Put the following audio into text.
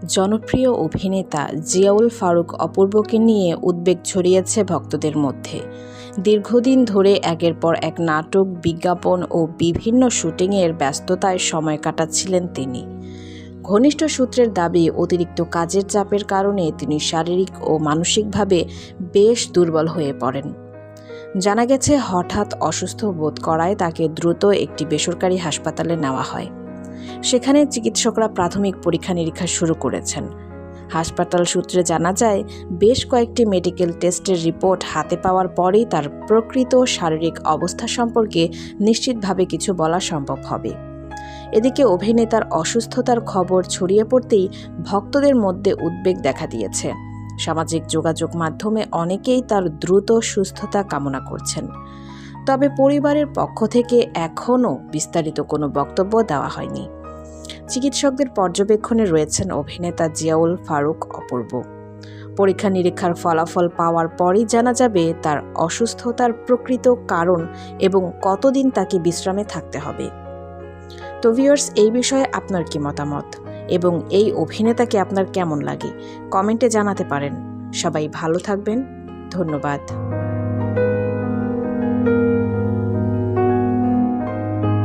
জনপ্রিয় অভিনেতা জিয়াউল ফারুক অপূর্বকে নিয়ে উদ্বেগ ছড়িয়েছে ভক্তদের মধ্যে। দীর্ঘদিন ধরে একের পর এক নাটক, বিজ্ঞাপন ও বিভিন্ন শুটিংয়ের ব্যস্ততায় সময় কাটাচ্ছিলেন তিনি। ঘনিষ্ঠ সূত্রের দাবি, অতিরিক্ত কাজের চাপের কারণে তিনি শারীরিক ও মানসিকভাবে বেশ দুর্বল হয়ে পড়েন। জানা গেছে, হঠাৎ অসুস্থ বোধ করায় তাকে দ্রুত একটি বেসরকারি হাসপাতালে নেওয়া হয়। সেখানে চিকিৎসকরা প্রাথমিক পরীক্ষা-নিরীক্ষা শুরু করেছেন। হাসপাতাল সূত্রে জানা যায়, বেশ কয়েকটি মেডিকেল টেস্টের রিপোর্ট হাতে পাওয়ার পরেই তার প্রকৃত শারীরিক অবস্থা সম্পর্কে নিশ্চিতভাবে কিছু বলা সম্ভব হবে। এদিকে অভিনেতার অসুস্থতার খবর ছড়িয়ে পড়তেই ভক্তদের মধ্যে উদ্বেগ দেখা দিয়েছে। সামাজিক যোগাযোগ মাধ্যমে অনেকেই তার দ্রুত সুস্থতা কামনা করছেন। তবে পরিবারের পক্ষ থেকে এখনও বিস্তারিত কোনো বক্তব্য দেওয়া হয়নি। চিকিৎসকদের পর্যবেক্ষণে রয়েছেন অভিনেতা জিয়াউল ফারুক অপূর্ব। পরীক্ষা-নিরীক্ষার ফলাফল পাওয়ার পরই জানা যাবে তার অসুস্থতার প্রকৃত কারণ এবং কতদিন তাকে বিশ্রামে থাকতে হবে। তো ভিউয়ার্স, এই বিষয়ে আপনার কি মতামত এবং এই অভিনেতাকে আপনার কেমন লাগে কমেন্টে জানাতে পারেন। সবাই ভালো থাকবেন। ধন্যবাদ।